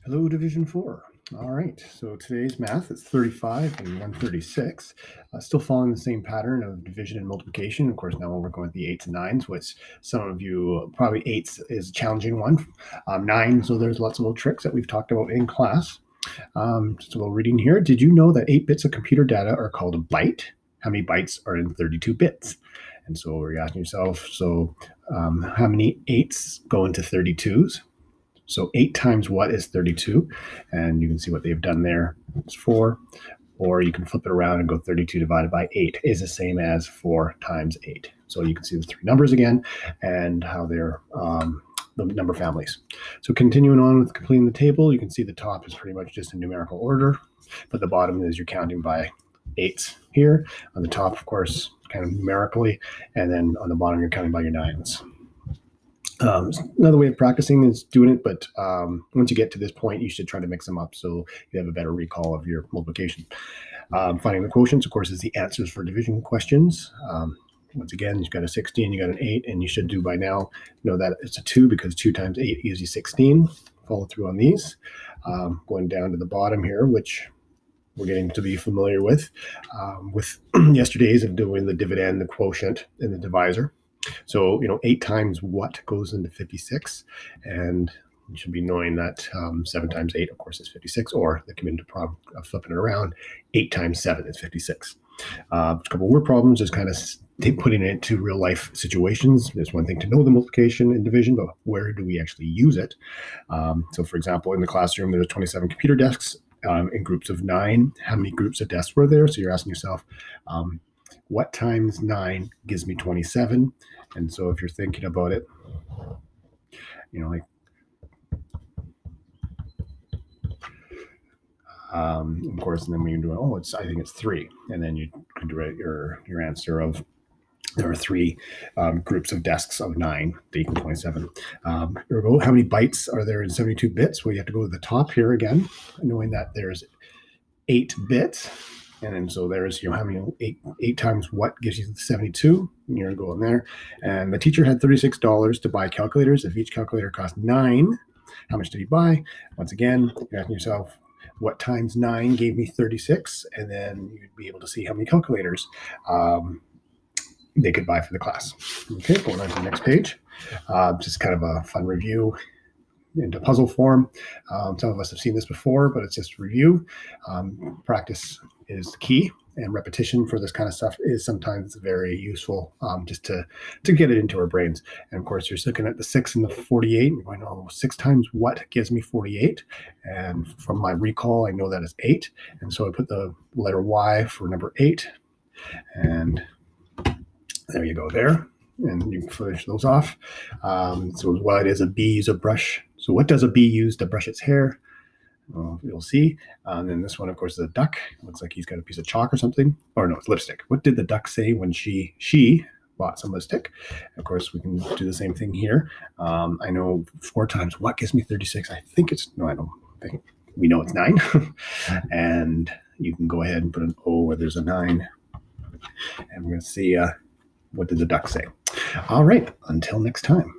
Hello, Division 4. All right, so today's math is 35 and 136. Still following the same pattern of division and multiplication. Of course, now we're working with the 8s and 9s, which some of you probably 8s is a challenging one. 9, so there's lots of little tricks that we've talked about in class. Just a little reading here. Did you know that 8 bits of computer data are called a byte? How many bytes are in 32 bits? And so you're asking yourself, how many 8s go into 32s? So 8 times what is 32? And you can see what they've done there. It's 4. Or you can flip it around and go 32 divided by 8 is the same as 4 times 8. So you can see the three numbers again and how they're the number families. So continuing on with completing the table, you can see the top is pretty much just in numerical order, but the bottom is you're counting by 8s here. On the top, of course, kind of numerically, and then on the bottom, you're counting by your 9s. Another way of practicing is doing it, but once you get to this point, you should try to mix them up so you have a better recall of your multiplication. Finding the quotients, of course, is the answers for division questions. Once again, you've got a 16, you got an 8, and you should do by now know that it's a 2 because 2 times 8 gives you 16. Follow through on these. Going down to the bottom here, which we're getting to be familiar with yesterday's of doing the dividend, the quotient, and the divisor. So, 8 times what goes into 56, and you should be knowing that 7 times 8, of course, is 56, or the community problem of flipping it around, 8 times 7 is 56. A couple word problems is kind of putting it into real life situations. There's one thing to know the multiplication and division, but where do we actually use it? So, for example, in the classroom, there's 27 computer desks in groups of 9. How many groups of desks were there? So you're asking yourself, what times 9 gives me 27? And so if you're thinking about it, of course, and then we can do, I think it's 3. And then you can do your answer of, there are 3 groups of desks of 9 that equal 27. How many bytes are there in 72 bits? Well, you have to go to the top here again, knowing that there's 8 bits. And then so there's, how many 8 times what gives you 72? And you're going there. And the teacher had $36 to buy calculators. If each calculator cost 9, how much did he buy? Once again, you're asking yourself, what times 9 gave me 36? And then you'd be able to see how many calculators they could buy for the class. Okay, going on to the next page. Just kind of a fun review into puzzle form. Some of us have seen this before, but it's just review. Practice is the key, and repetition for this kind of stuff is sometimes very useful, just to get it into our brains. And of course, you're looking at the 6 and the 48, and you're going, 6 times what gives me 48? And from my recall, I know that is 8. And so I put the letter Y for number 8, and there you go there. And you can finish those off. So what is a bee? Use a brush. So what does a bee use to brush its hair? Well, you'll see. And then this one, of course, is a duck. Looks like he's got a piece of chalk or something. Or no, it's lipstick. What did the duck say when she bought some lipstick? Of course, we can do the same thing here. I know 4 times what gives me 36? I don't think. We know it's 9. And you can go ahead and put an O where there's a 9. And we're going to see what did the duck say. All right, until next time.